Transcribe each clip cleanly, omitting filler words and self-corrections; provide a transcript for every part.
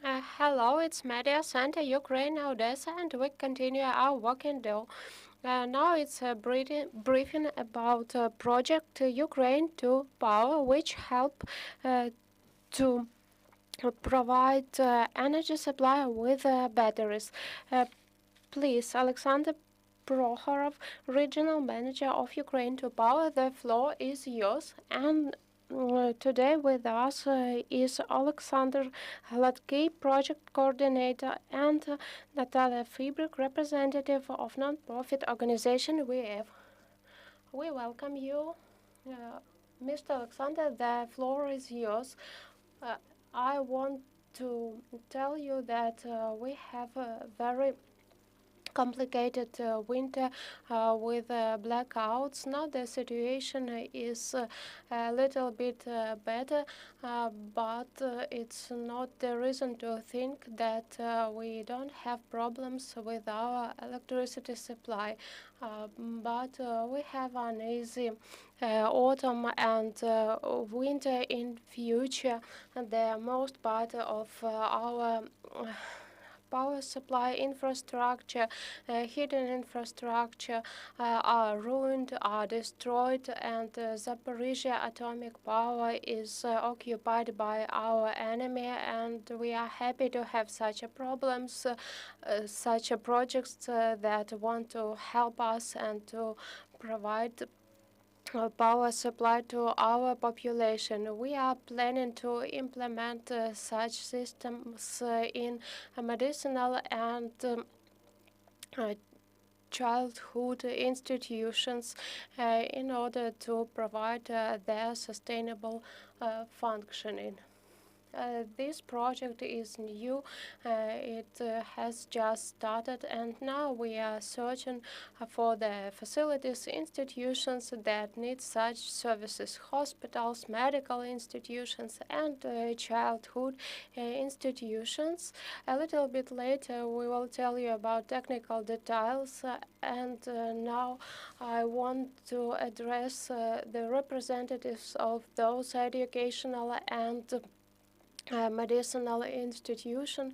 Hello, it's Media Center Ukraine, Odessa, and we continue our working day. Now it's a briefing about Project Ukraine to Power, which help to provide energy supply with batteries. Uh, Please, Oleksandr Prokhorov, Regional Manager of Ukraine to Power, the floor is yours. And today with us is Oleksandr Gladkyi, Project Coordinator, and Natalia Fibrig, representative of non-profit organization WEF. We welcome you. Uh, Mr. Alexander, the floor is yours. Uh, I want to tell you that we have a very complicated winter with blackouts. Now the situation is a little bit better, but it's not the reason to think that we don't have problems with our electricity supply. But we have an easy autumn and winter in future. And the most part of our power supply infrastructure, hidden infrastructure are ruined, are destroyed, and Zaporizhia atomic power is occupied by our enemy, and we are happy to have such a problems, such a projects that want to help us and to provide power supply to our population. We are planning to implement such systems in medicinal and uh, childhood institutions in order to provide their sustainable functioning. This project is new. It has just started, and now we are searching for the facilities, institutions that need such services, hospitals, medical institutions, and childhood institutions. A little bit later, we will tell you about technical details, and now I want to address the representatives of those educational and medicinal institution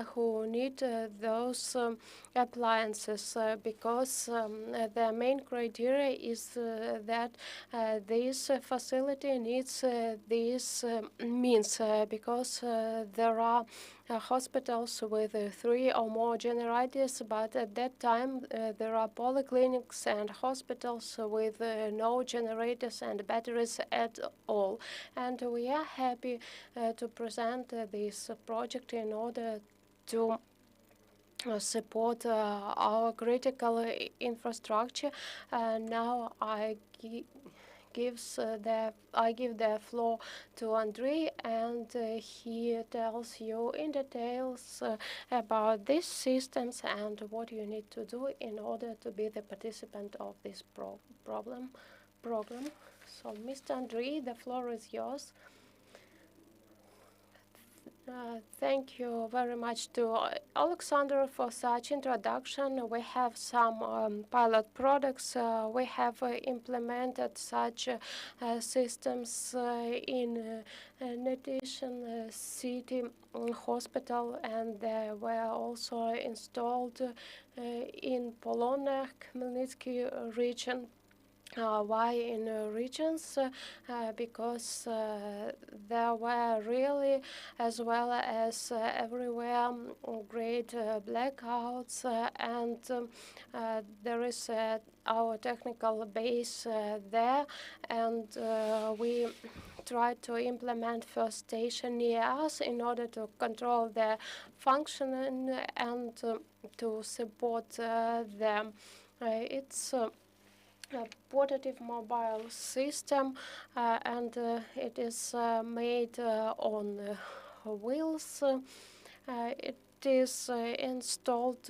who need those appliances because the main criteria is that this facility needs these means because there are hospitals with 3 or more generators, but at that time there are polyclinics and hospitals with no generators and batteries at all. And we are happy to present this project in order to support our critical infrastructure. Now I give the floor to Andrii, and he tells you in details about these systems and what you need to do in order to be the participant of this program. So, Mr. Andrii, the floor is yours. Thank you very much to Alexander for such introduction. We have some pilot products. We have implemented such systems in addition city hospital, and they were also installed in Polonne, Khmelnytsky region. Why in regions? Because there were really, as well as everywhere, great blackouts, and there is our technical base there, and we tried to implement first station near us in order to control the functioning and to support them. It's a portative mobile system, and it is made on wheels. It is installed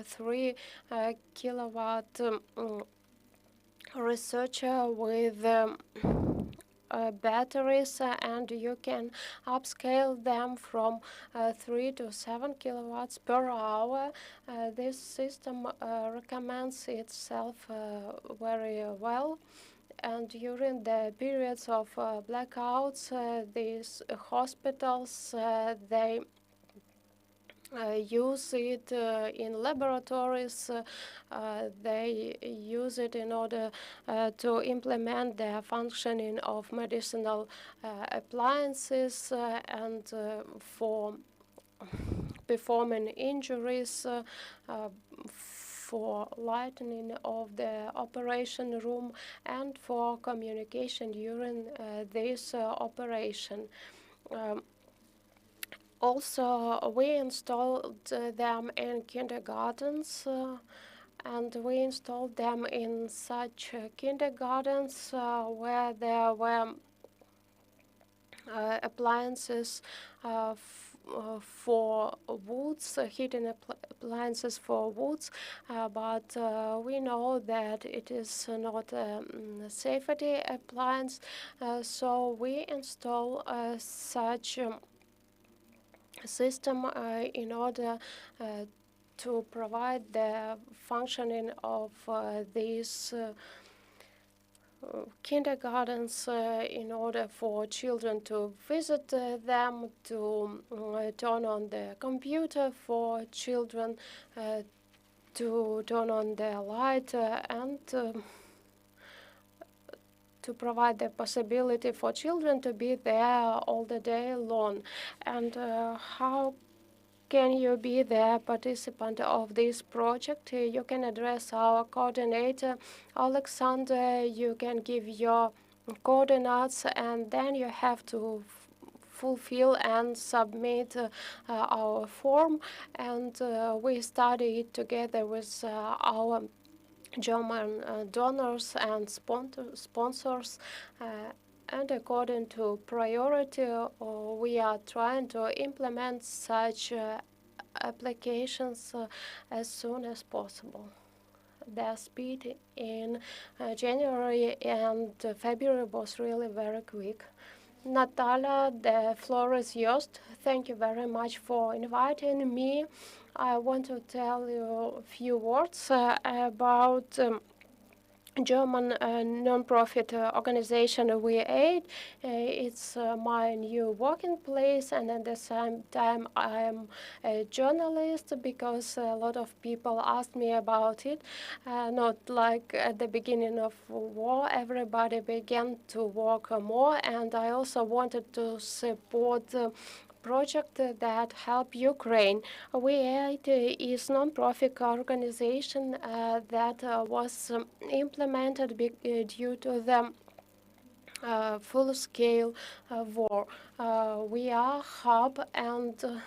3 kilowatt researcher with batteries, and you can upscale them from 3 to 7 kilowatts per hour. This system recommends itself very well, and during the periods of blackouts, these hospitals they use it in laboratories. They use it in order to implement the functioning of medicinal appliances and for performing injuries, for lightening of the operation room, and for communication during this operation. Um, Also, we installed them in kindergartens, and we installed them in such kindergartens where there were appliances for woods, heating appliances for woods, but we know that it is not a safety appliance, so we install such system in order to provide the functioning of these kindergartens in order for children to visit them, to turn on the computer for children, to turn on the light, and to provide the possibility for children to be there all the day long. And how can you be the participant of this project? You can address our coordinator, Oleksandr. You can give your coordinates, and then you have to fulfill and submit our form. And we study it together with our German donors and sponsors. And according to priority, we are trying to implement such applications as soon as possible. The speed in January and February was really very quick. Natalia, the floor is yours. Thank you very much for inviting me. I want to tell you a few words about German non-profit organization We8. It's my new working place, and at the same time I am a journalist because a lot of people asked me about it. Not like at the beginning of war, everybody began to work more, and I also wanted to support project that help Ukraine. We8 is non-profit organization that was implemented due to the full-scale war. We are hub, and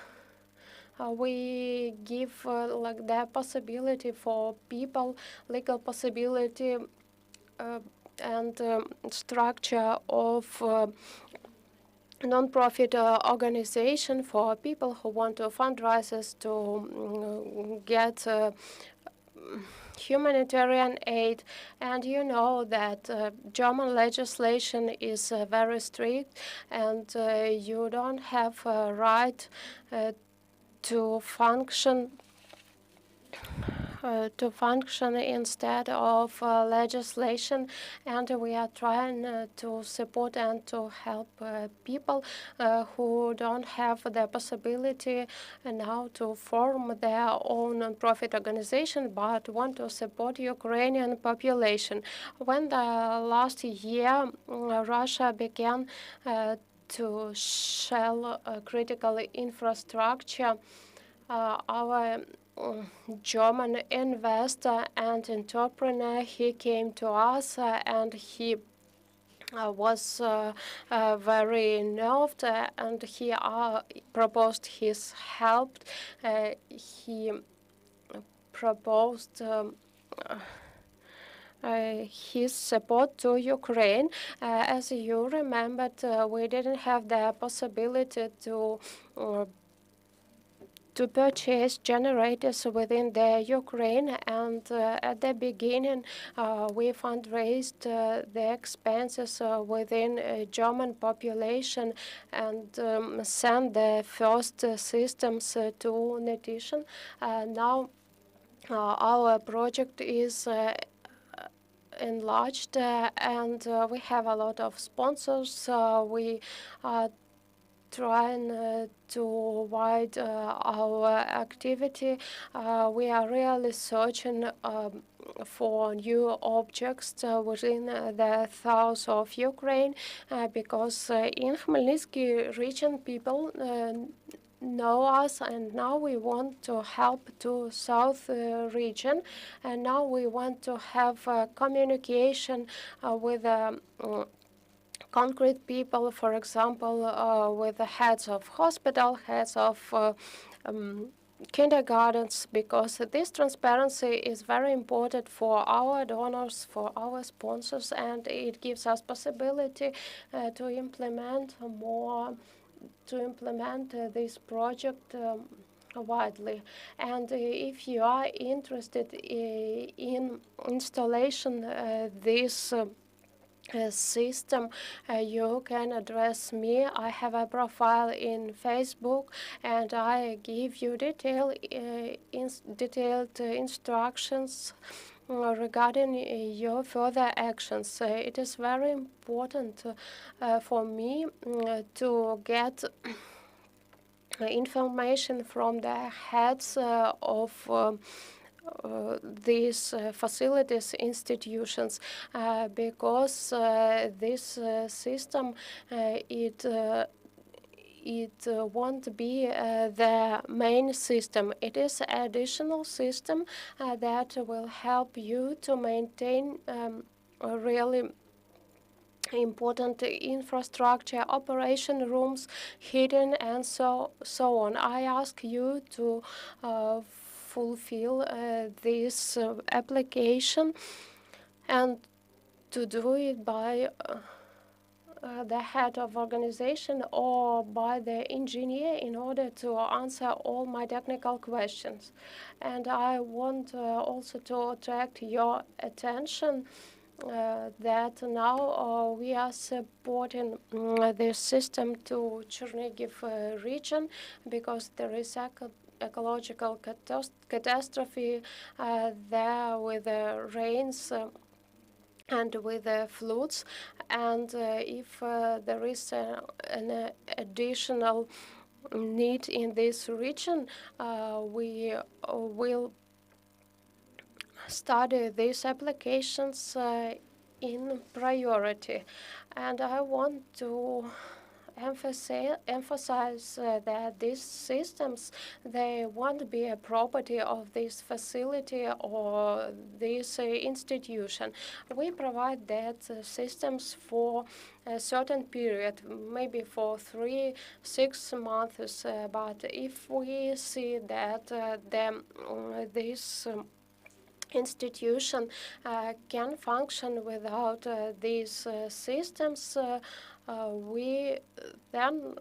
we give like the possibility for people, legal possibility and structure of non-profit organization for people who want to fundraise to get humanitarian aid. And you know that German legislation is very strict, and you don't have a right to function instead of legislation, and we are trying to support and to help people who don't have the possibility now to form their own non-profit organization but want to support Ukrainian population. When the last year Russia began to shell critical infrastructure, our German investor and entrepreneur, he came to us and he was very nerved and he proposed his help. He proposed his support to Ukraine. As you remembered, we didn't have the possibility to purchase generators within the Ukraine, and at the beginning we fundraised the expenses within German population and sent the first systems to Netition. Now our project is enlarged, and we have a lot of sponsors. We are trying to wide our activity. We are really searching for new objects within the south of Ukraine, because in Khmelnytsky region people know us, and now we want to help to south region, and now we want to have communication with concrete people, for example, with the heads of hospital, heads of um, kindergartens, because this transparency is very important for our donors, for our sponsors, and it gives us possibility to implement this project widely. And if you are interested in installation this system, you can address me. I have a profile in Facebook, and I give you detailed instructions regarding your further actions. It is very important for me to get information from the heads of these facilities, institutions, because this system it won't be the main system. It is an additional system that will help you to maintain a really important infrastructure, operation rooms, heating, and so on. I ask you to fulfill this application, and to do it by the head of organization or by the engineer in order to answer all my technical questions. And I want also to attract your attention that now we are supporting this system to Chernigiv region, because there is ecological catastrophe there with the rains and with the floods, and if there is an additional need in this region, we will study these applications in priority. And I want to emphasize that these systems, they won't be a property of this facility or this institution. We provide that systems for a certain period, maybe for 3-6 months, but if we see that this institution can function without these systems, we then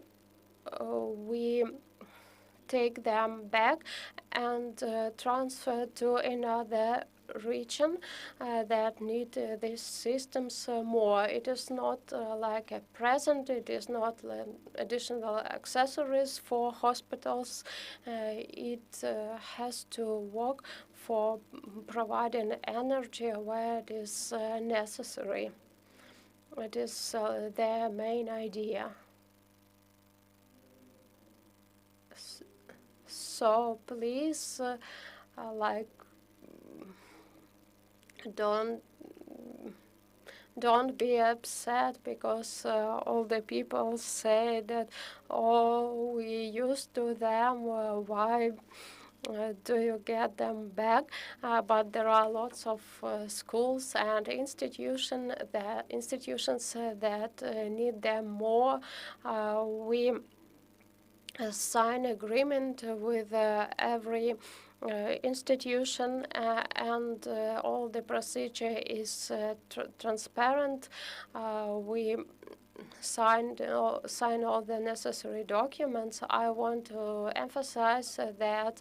we take them back and transfer to another region that need these systems more. It is not like a present, it is not additional accessories for hospitals. It has to work for providing energy where it is necessary. It is their main idea. So please, like, don't be upset because all the people say that, oh, we used to them, why do you get them back? But there are lots of schools and institutions that need them more. We sign agreement with every institution, and all the procedure is transparent. We sign all the necessary documents. I want to emphasize that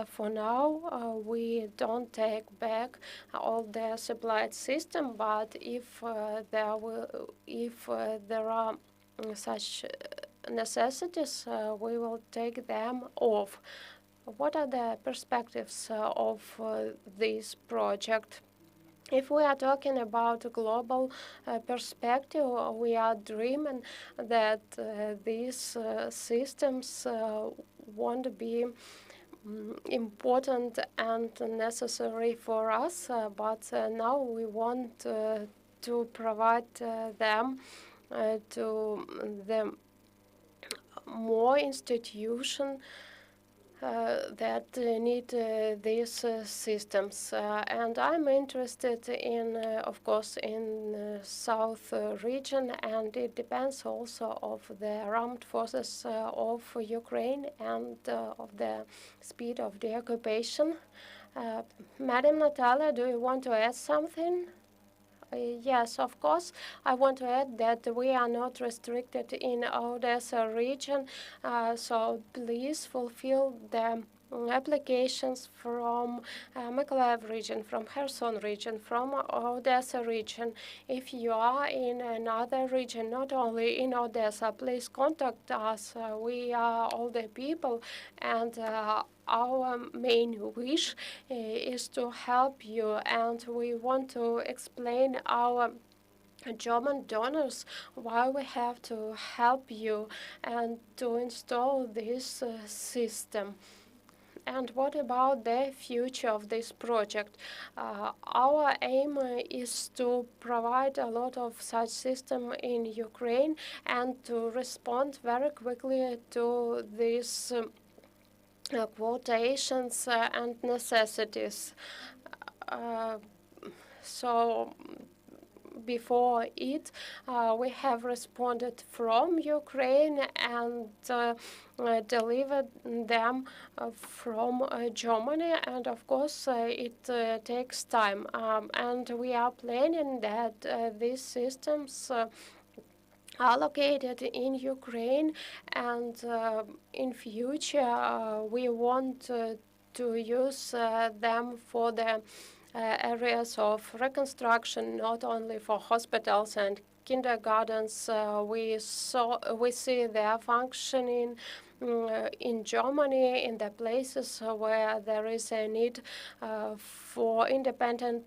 for now we don't take back all the supplied system, but if there are such necessities, we will take them off. What are the perspectives of this project? If we are talking about a global perspective, we are dreaming that these systems won't be important and necessary for us, but now we want to provide them to the more institution that need these systems. And I'm interested in, of course, in South region, and it depends also of the armed forces of Ukraine and of the speed of the occupation. Madam Natalia, do you want to add something? Yes, of course. I want to add that we are not restricted in Odessa region, so please fulfill the applications from Mykolaiv region, from Kherson region, from Odessa region. If you are in another region, not only in Odessa, please contact us. We are all the people, and our main wish is to help you, and we want to explain our German donors why we have to help you and to install this system. And what about the future of this project? Our aim is to provide a lot of such system in Ukraine and to respond very quickly to these quotations and necessities. Uh, so before it, we have responded from Ukraine and delivered them from Germany, and of course it takes time. And we are planning that these systems are located in Ukraine, and in future we want to use them for the areas of reconstruction, not only for hospitals and kindergartens. We see their functioning in Germany, in the places where there is a need for independent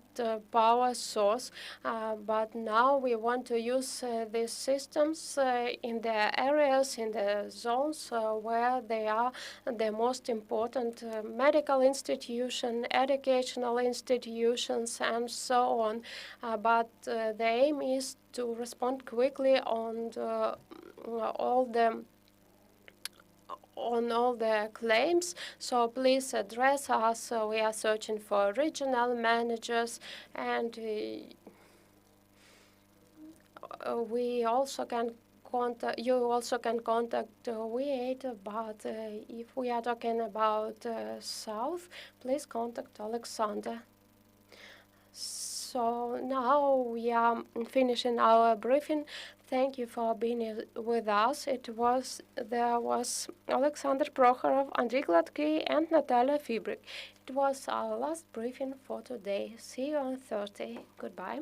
power source. But now we want to use these systems in the areas, in the zones where they are the most important medical institution, educational institutions, and so on. But the aim is to respond quickly on all the claims, so please address us. We are searching for regional managers, and we also can contact. You also can contact V8. But if we are talking about South, please contact Oleksandr. So now we are finishing our briefing. Thank you for being with us. There was Oleksandr Prokhorov, Andrii Gladkyi, and Natalia Fibrig. It was our last briefing for today. See you on Thursday. Goodbye.